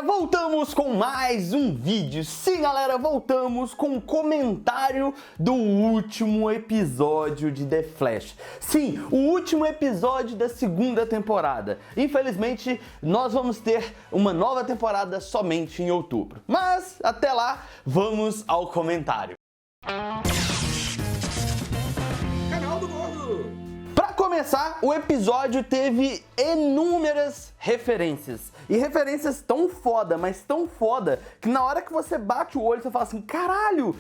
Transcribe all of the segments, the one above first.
galera, voltamos com mais um vídeo. Sim, galera, voltamos com um comentário do último episódio de The Flash. Sim, o último episódio da segunda temporada. Infelizmente, nós vamos ter uma nova temporada somente em outubro. Mas, até lá, vamos ao comentário. Canal do Gordo! Pra começar, o episódio teve inúmeras referências. E referências tão foda, mas tão foda, que na hora que você bate o olho, você fala assim, caralho,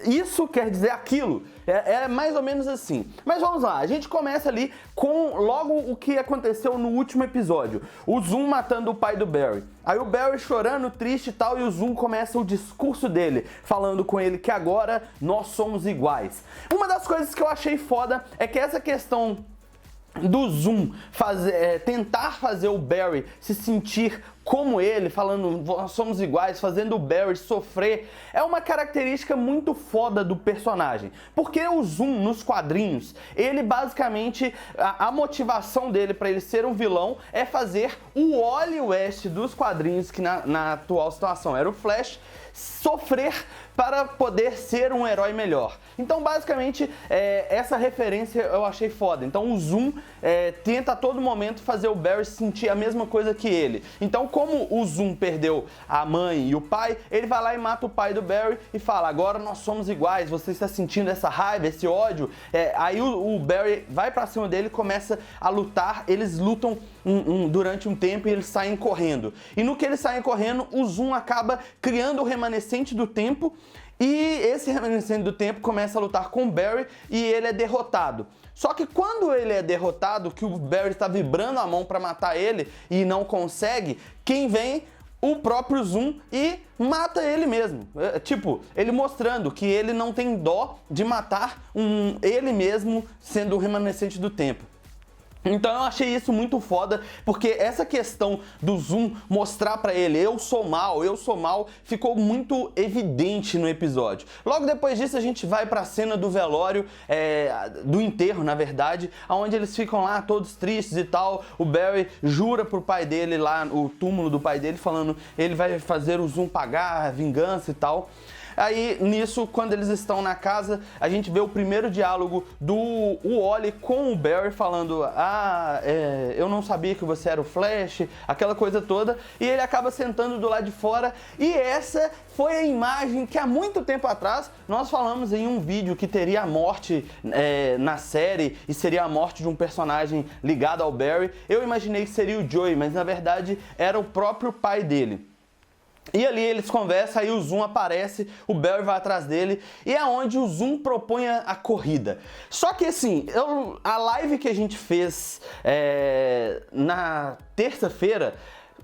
isso quer dizer aquilo. É mais ou menos assim. Mas vamos lá, a gente começa ali com logo o que aconteceu no último episódio. O Zoom matando o pai do Barry. Aí o Barry chorando, triste e tal, e o Zoom começa o discurso dele, falando com ele que agora nós somos iguais. Uma das coisas que eu achei foda é que essa questão do Zoom tentar fazer o Barry se sentir como ele, falando nós somos iguais, fazendo o Barry sofrer, é uma característica muito foda do personagem. Porque o Zoom nos quadrinhos, ele basicamente, a motivação dele para ele ser um vilão é fazer o Wally West dos quadrinhos, que na atual situação era o Flash, sofrer para poder ser um herói melhor. Então, basicamente, essa referência eu achei foda. Então, o Zoom tenta a todo momento fazer o Barry sentir a mesma coisa que ele. Então, como o Zoom perdeu a mãe e o pai, ele vai lá e mata o pai do Barry e fala, agora nós somos iguais, você está sentindo essa raiva, esse ódio. Aí o Barry vai pra cima dele e começa a lutar, eles lutam durante um tempo e eles saem correndo. E no que eles saem correndo, o Zoom acaba criando o remanescente do tempo, e esse remanescente do tempo começa a lutar com o Barry e ele é derrotado. Só que quando ele é derrotado, que o Barry está vibrando a mão para matar ele e não consegue, quem vem? O próprio Zoom e mata ele mesmo. Tipo, ele mostrando que ele não tem dó de matar ele mesmo sendo o remanescente do tempo. Então eu achei isso muito foda, porque essa questão do Zoom mostrar pra ele eu sou mal, ficou muito evidente no episódio. Logo depois disso a gente vai pra cena do velório, do enterro na verdade, onde eles ficam lá todos tristes e tal. O Barry jura pro pai dele lá, o túmulo do pai dele, falando ele vai fazer o Zoom pagar a vingança e tal. Aí, nisso, quando eles estão na casa, a gente vê o primeiro diálogo do Wally com o Barry falando eu não sabia que você era o Flash, aquela coisa toda, e ele acaba sentando do lado de fora, e essa foi a imagem que há muito tempo atrás nós falamos em um vídeo que teria a morte na série, e seria a morte de um personagem ligado ao Barry. Eu imaginei que seria o Joey, mas na verdade era o próprio pai dele. E ali eles conversam, aí o Zoom aparece, o Barry vai atrás dele, e é onde o Zoom propõe a corrida. Só que assim, a live que a gente fez na terça-feira,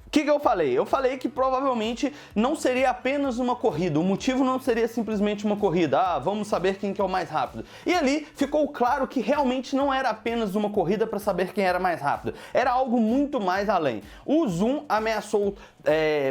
o que eu falei? Eu falei que provavelmente não seria apenas uma corrida, o motivo não seria simplesmente uma corrida, vamos saber quem que é o mais rápido. E ali ficou claro que realmente não era apenas uma corrida para saber quem era mais rápido, era algo muito mais além. O Zoom ameaçou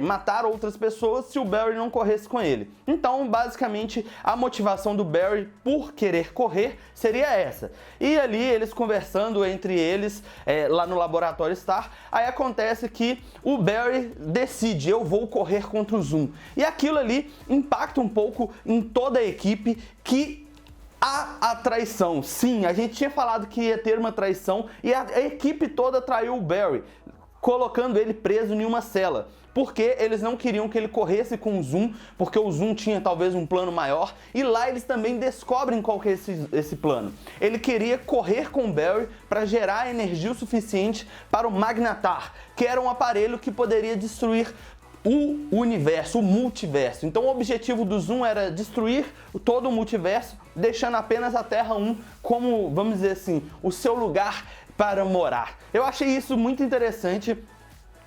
matar outras pessoas se o Barry não corresse com ele. Então, basicamente, a motivação do Barry por querer correr seria essa. E ali, eles conversando entre eles, lá no Laboratório Star, aí acontece que o Barry decide, eu vou correr contra o Zoom. E aquilo ali impacta um pouco em toda a equipe, que há a traição. Sim, a gente tinha falado que ia ter uma traição e a equipe toda traiu o Barry, colocando ele preso em uma cela. Porque eles não queriam que ele corresse com o Zoom, porque o Zoom tinha talvez um plano maior, e lá eles também descobrem qual que é esse plano. Ele queria correr com o Barry para gerar energia o suficiente para o Magnetar, que era um aparelho que poderia destruir o universo, o multiverso. Então o objetivo do Zoom era destruir todo o multiverso, deixando apenas a Terra 1 como, vamos dizer assim, o seu lugar para morar. Eu achei isso muito interessante.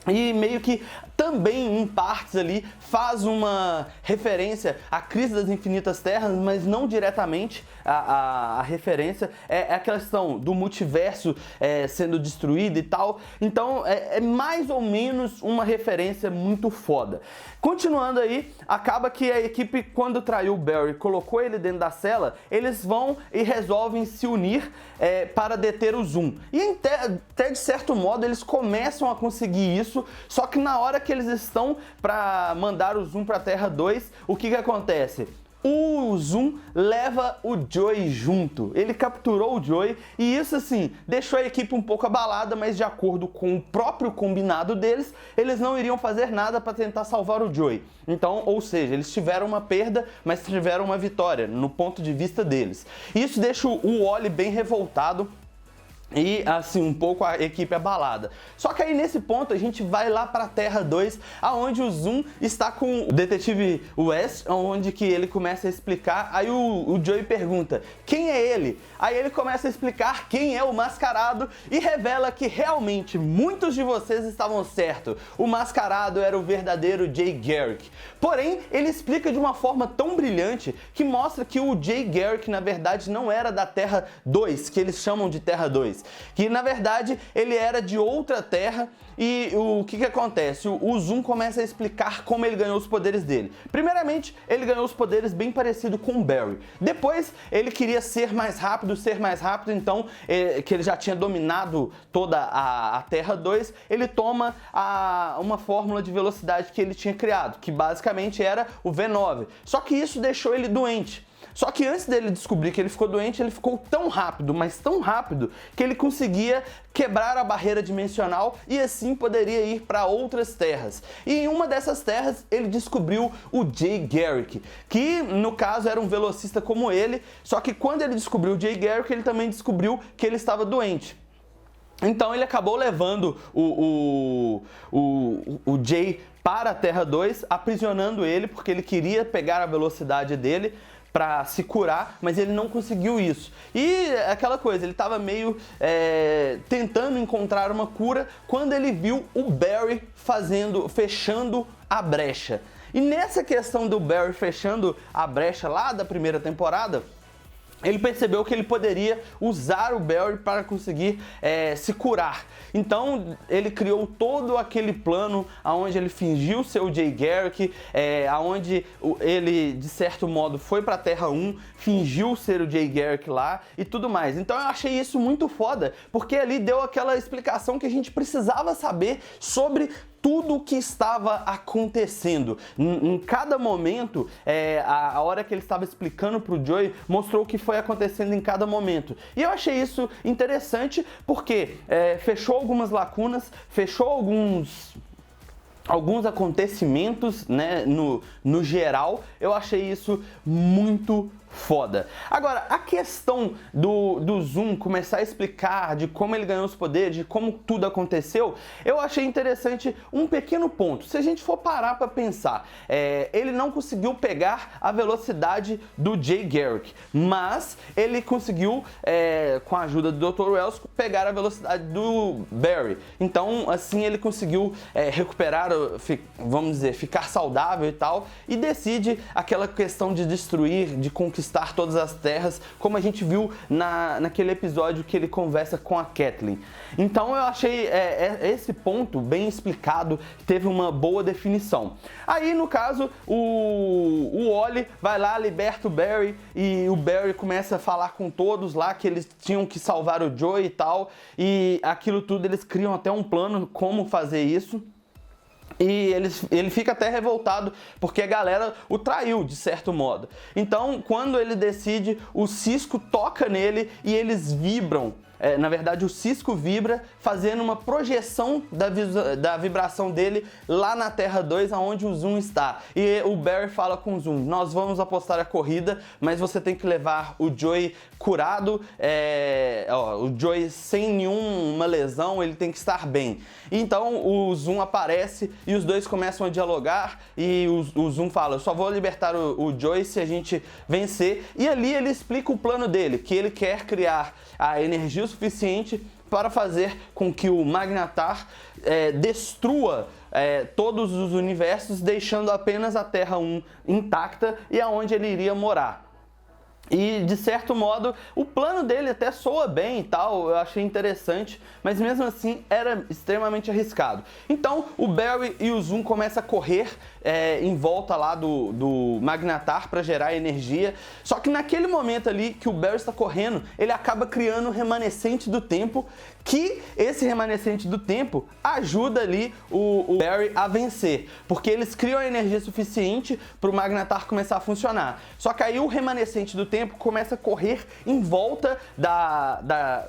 E meio que também, em partes ali, faz uma referência à Crise das Infinitas Terras, mas não diretamente. A referência é a questão do multiverso sendo destruído e tal. Então, é mais ou menos uma referência muito foda. Continuando aí, acaba que a equipe, quando traiu o Barry, colocou ele dentro da cela, eles vão e resolvem se unir para deter o Zoom. E até de certo modo, eles começam a conseguir isso, só que na hora que eles estão para mandar o Zoom para Terra 2, o que acontece? O Zoom leva o Joey junto, ele capturou o Joey e isso assim, deixou a equipe um pouco abalada, mas de acordo com o próprio combinado deles, eles não iriam fazer nada para tentar salvar o Joey. Então, ou seja, eles tiveram uma perda, mas tiveram uma vitória, no ponto de vista deles. Isso deixa o Wally bem revoltado e assim, um pouco a equipe abalada. Só que aí nesse ponto a gente vai lá para Terra 2, aonde o Zoom está com o detetive West, onde que ele começa a explicar. Aí o Joey pergunta, quem é ele? Aí ele começa a explicar quem é o Mascarado e revela que realmente muitos de vocês estavam certos. O Mascarado era o verdadeiro Jay Garrick. Porém, ele explica de uma forma tão brilhante que mostra que o Jay Garrick na verdade não era da Terra 2, que eles chamam de Terra 2. Que na verdade ele era de outra terra e o que acontece? O Zoom começa a explicar como ele ganhou os poderes dele. Primeiramente, ele ganhou os poderes bem parecido com o Barry. Depois, ele queria ser mais rápido, então, que ele já tinha dominado toda a Terra 2, ele toma uma fórmula de velocidade que ele tinha criado, que basicamente era o V9. Só que isso deixou ele doente. Só que antes dele descobrir que ele ficou doente, ele ficou tão rápido, mas tão rápido, que ele conseguia quebrar a barreira dimensional e assim poderia ir para outras terras. E em uma dessas terras, ele descobriu o Jay Garrick, que no caso era um velocista como ele, só que quando ele descobriu o Jay Garrick, ele também descobriu que ele estava doente. Então ele acabou levando o Jay para a Terra 2, aprisionando ele, porque ele queria pegar a velocidade dele para se curar, mas ele não conseguiu isso. E aquela coisa, ele estava meio tentando encontrar uma cura quando ele viu o Barry fechando a brecha. E nessa questão do Barry fechando a brecha lá da primeira temporada, ele percebeu que ele poderia usar o Barry para conseguir se curar. Então ele criou todo aquele plano onde ele fingiu ser o Jay Garrick, onde ele de certo modo foi para a Terra 1, fingiu ser o Jay Garrick lá e tudo mais. Então eu achei isso muito foda, porque ali deu aquela explicação que a gente precisava saber sobre tudo o que estava acontecendo. Em cada momento, a hora que ele estava explicando para o Joey, mostrou o que foi acontecendo em cada momento. E eu achei isso interessante porque fechou algumas lacunas, fechou alguns acontecimentos, né, no geral. Eu achei isso muito foda. Agora, a questão do Zoom começar a explicar de como ele ganhou os poderes, de como tudo aconteceu, eu achei interessante um pequeno ponto. Se a gente for parar para pensar, ele não conseguiu pegar a velocidade do Jay Garrick, mas ele conseguiu, com a ajuda do Dr. Wells, pegar a velocidade do Barry. Então, assim, ele conseguiu recuperar, vamos dizer, ficar saudável e tal, e decide aquela questão de destruir, de conquistar todas as terras, como a gente viu naquele episódio que ele conversa com a Kathleen. Então eu achei esse ponto bem explicado, teve uma boa definição. Aí no caso, o Wally vai lá, liberta o Barry, e o Barry começa a falar com todos lá que eles tinham que salvar o Joey e tal, e aquilo tudo eles criam até um plano como fazer isso. E ele fica até revoltado porque a galera o traiu, de certo modo. Então, quando ele decide, o Cisco toca nele e eles vibram. Na verdade, o Cisco vibra, fazendo uma projeção da vibração dele lá na Terra 2, onde o Zoom está. E o Barry fala com o Zoom, nós vamos apostar a corrida, mas você tem que levar o Joey curado, o Joey sem nenhuma lesão, ele tem que estar bem. Então o Zoom aparece e os dois começam a dialogar e o Zoom fala, eu só vou libertar o Joey se a gente vencer. E ali ele explica o plano dele, que ele quer criar a energia suficiente para fazer com que o Magnetar destrua todos os universos, deixando apenas a Terra 1 intacta e aonde ele iria morar. E, de certo modo, o plano dele até soa bem e tal, eu achei interessante, mas mesmo assim era extremamente arriscado. Então, o Barry e o Zoom começam a correr em volta lá do Magnetar para gerar energia, só que naquele momento ali que o Barry está correndo, ele acaba criando um remanescente do tempo, que esse remanescente do tempo ajuda ali o Barry a vencer, porque eles criam a energia suficiente para o Magnetar começar a funcionar. Só que aí o remanescente do tempo começa a correr em volta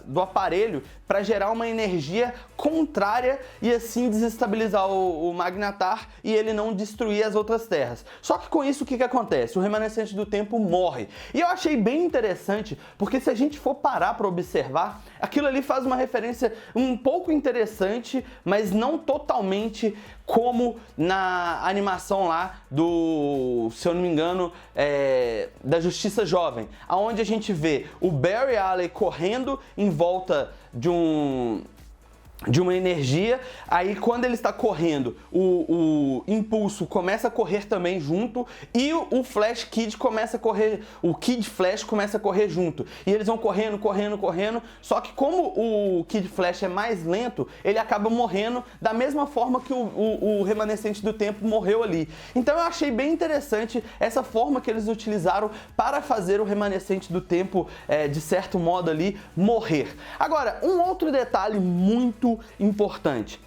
do aparelho para gerar uma energia contrária e assim desestabilizar o Magnetar e ele não destruir as outras terras. Só que com isso o que acontece? O remanescente do tempo morre. E eu achei bem interessante, porque se a gente for parar para observar, aquilo ali faz uma referência um pouco interessante, mas não totalmente como na animação lá do, se eu não me engano, da Justiça Jovem, aonde a gente vê o Barry Allen correndo em volta de uma energia, aí quando ele está correndo, o Impulso começa a correr também junto e o Flash Kid começa a correr, o Kid Flash começa a correr junto. E eles vão correndo, só que como o Kid Flash é mais lento, ele acaba morrendo da mesma forma que o remanescente do tempo morreu ali. Então eu achei bem interessante essa forma que eles utilizaram para fazer o remanescente do tempo, de certo modo ali, morrer. Agora, um outro detalhe muito importante.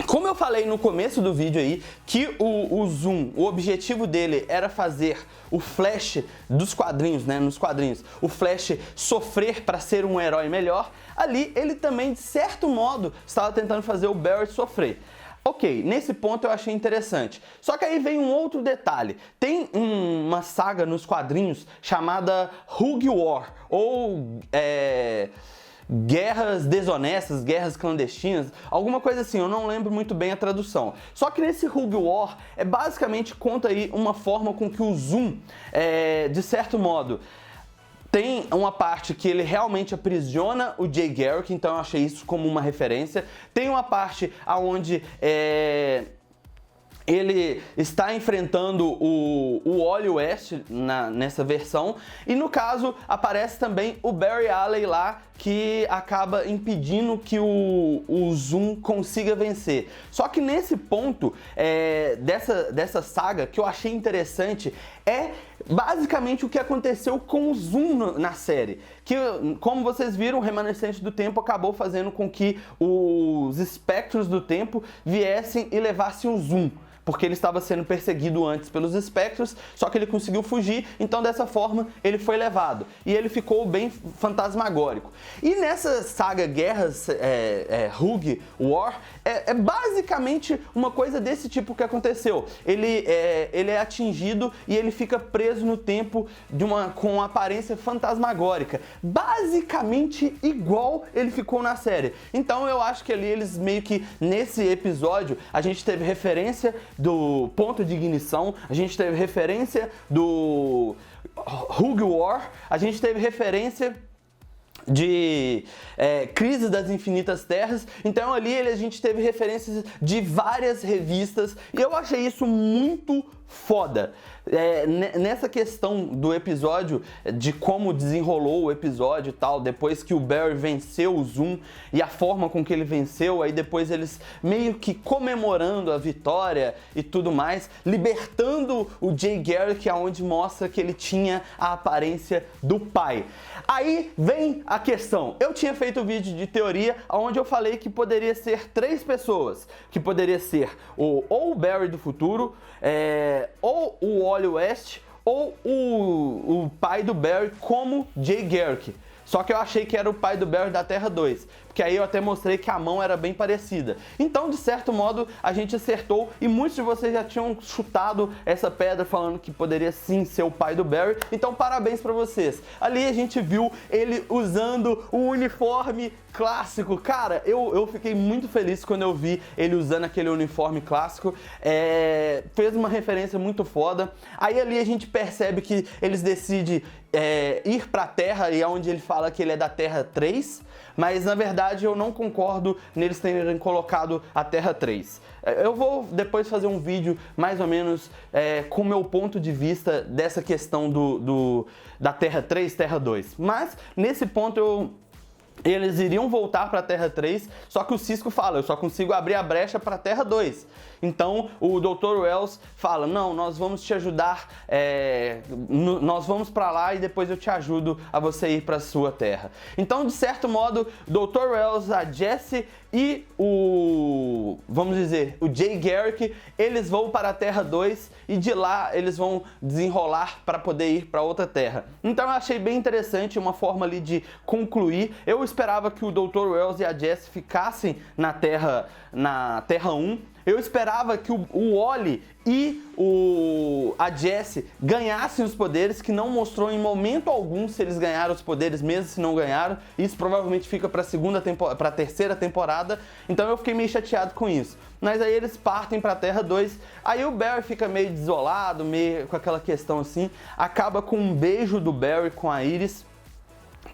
Como eu falei no começo do vídeo aí, que o Zoom, o objetivo dele era fazer o Flash dos quadrinhos, né, nos quadrinhos, o Flash sofrer para ser um herói melhor, ali ele também, de certo modo, estava tentando fazer o Barry sofrer. Ok, nesse ponto eu achei interessante. Só que aí vem um outro detalhe. Tem uma saga nos quadrinhos chamada Rogue War, ou guerras desonestas, guerras clandestinas, alguma coisa assim, eu não lembro muito bem a tradução. Só que nesse Rogue War, basicamente conta aí uma forma com que o Zoom, de certo modo, tem uma parte que ele realmente aprisiona o Jay Garrick, então eu achei isso como uma referência. Tem uma parte onde ele está enfrentando o Wally West nessa versão, e no caso aparece também o Barry Allen lá, que acaba impedindo que o Zoom consiga vencer. Só que nesse ponto dessa saga, que eu achei interessante, basicamente o que aconteceu com o Zoom na série, que, como vocês viram, o remanescente do tempo acabou fazendo com que os espectros do tempo viessem e levassem o Zoom, porque ele estava sendo perseguido antes pelos espectros, só que ele conseguiu fugir, então dessa forma ele foi levado. E ele ficou bem fantasmagórico. E nessa saga Guerras Rogue War, basicamente uma coisa desse tipo que aconteceu. Ele é atingido e ele fica preso no tempo com uma aparência fantasmagórica. Basicamente igual ele ficou na série. Então eu acho que ali eles meio que, nesse episódio, a gente teve referência do ponto de ignição, a gente teve referência do Rogue War, a gente teve referência de Crise das Infinitas Terras. Então ali a gente teve referências de várias revistas e eu achei isso muito foda. Nessa questão do episódio, de como desenrolou o episódio e tal, depois que o Barry venceu o Zoom e a forma com que ele venceu, aí depois eles meio que comemorando a vitória e tudo mais, libertando o Jay Garrick, aonde mostra que ele tinha a aparência do pai. Aí vem a questão. Eu tinha feito um vídeo de teoria onde eu falei que poderia ser 3 pessoas, que poderia ser ou o Barry do futuro, ou o Wally West, ou o pai do Barry como Jay Garrick. Só que eu achei que era o pai do Barry da Terra 2, porque aí eu até mostrei que a mão era bem parecida. Então, de certo modo, a gente acertou e muitos de vocês já tinham chutado essa pedra falando que poderia sim ser o pai do Barry. Então, parabéns pra vocês. Ali a gente viu ele usando o uniforme clássico. Cara, eu fiquei muito feliz quando eu vi ele usando aquele uniforme clássico. Fez uma referência muito foda. Aí ali a gente percebe que eles decidem ir pra Terra, e é onde ele fala que ele é da Terra 3, mas na verdade eu não concordo neles terem colocado a Terra 3. Eu vou depois fazer um vídeo mais ou menos com o meu ponto de vista dessa questão da Terra 3, Terra 2. Mas nesse ponto eles iriam voltar para a Terra 3, só que o Cisco fala, eu só consigo abrir a brecha para a Terra 2. Então o Dr. Wells fala, não, nós vamos te ajudar, nós vamos para lá e depois eu te ajudo a você ir para a sua Terra. Então, de certo modo, Dr. Wells, a Jessie e vamos dizer, o Jay Garrick, eles vão para a Terra 2 e de lá eles vão desenrolar para poder ir para outra Terra. Então eu achei bem interessante, uma forma ali de concluir. Eu esperava que o Dr. Wells e a Jessie ficassem na Terra 1. Eu esperava que o Wally e a Jessie ganhassem os poderes, que não mostrou em momento algum se eles ganharam os poderes, mesmo se não ganharam. Isso provavelmente fica para a terceira temporada, então eu fiquei meio chateado com isso. Mas aí eles partem para a Terra 2, aí o Barry fica meio desolado, meio com aquela questão assim, acaba com um beijo do Barry com a Iris.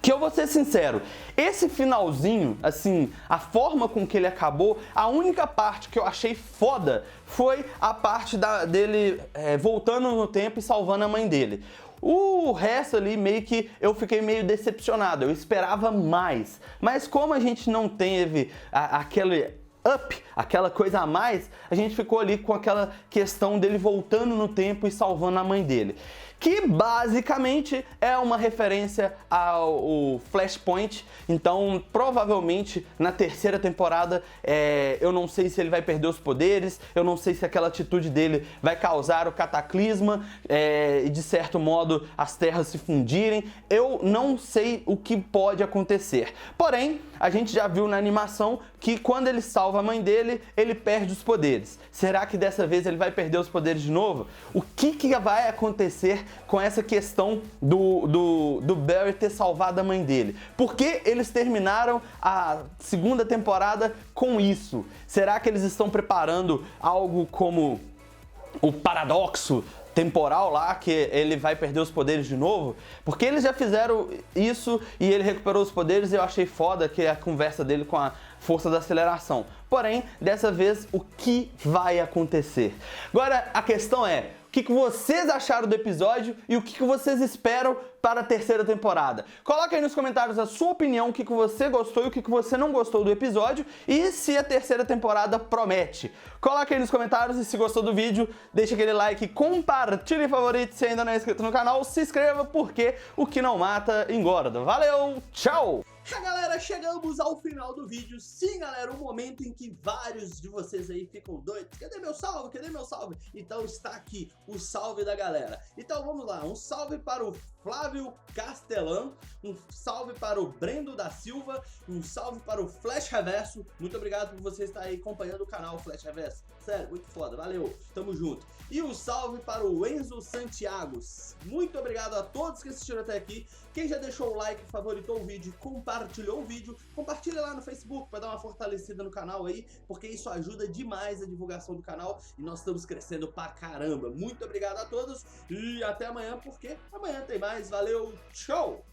Que eu vou ser sincero, esse finalzinho, assim, a forma com que ele acabou, a única parte que eu achei foda foi a parte dele voltando no tempo e salvando a mãe dele. O resto ali meio que eu fiquei meio decepcionado, eu esperava mais. Mas como a gente não teve aquele aquela coisa a mais, a gente ficou ali com aquela questão dele voltando no tempo e salvando a mãe dele. Que basicamente é uma referência ao Flashpoint. Então, provavelmente na terceira temporada, eu não sei se ele vai perder os poderes, eu não sei se aquela atitude dele vai causar o cataclisma e de certo modo as terras se fundirem. Eu não sei o que pode acontecer. Porém, a gente já viu na animação que quando ele salva a mãe dele, ele perde os poderes. Será que dessa vez ele vai perder os poderes de novo? O que vai acontecer com essa questão do Barry ter salvado a mãe dele? Por que eles terminaram a segunda temporada com isso? Será que eles estão preparando algo como o paradoxo temporal lá, que ele vai perder os poderes de novo? Porque eles já fizeram isso e ele recuperou os poderes e eu achei foda que a conversa dele com a força da aceleração. Porém, dessa vez, o que vai acontecer? Agora, a questão é, o que vocês acharam do episódio e o que vocês esperam para a terceira temporada? Coloca aí nos comentários a sua opinião, o que você gostou e o que você não gostou do episódio e se a terceira temporada promete. Coloca aí nos comentários e se gostou do vídeo, deixa aquele like, compartilhe e favorite se ainda não é inscrito no canal, se inscreva porque o que não mata engorda. Valeu, tchau! Galera, chegamos ao final do vídeo. Sim, galera, um momento em que vários de vocês aí ficam doidos. Cadê meu salve? Cadê meu salve? Então está aqui o salve da galera. Então vamos lá, um salve para o Flávio Castellan, um salve para o Brendo da Silva, um salve para o Flash Reverso. Muito obrigado por você estar aí acompanhando o canal Flash Reverso. Sério, muito foda, valeu, tamo junto. E um salve para o Enzo Santiago. Muito obrigado a todos que assistiram até aqui. Quem já deixou o like, favoritou o vídeo, compartilhou o vídeo, compartilha lá no Facebook para dar uma fortalecida no canal aí, porque isso ajuda demais a divulgação do canal e nós estamos crescendo pra caramba. Muito obrigado a todos e até amanhã, porque amanhã tem mais. Valeu, tchau!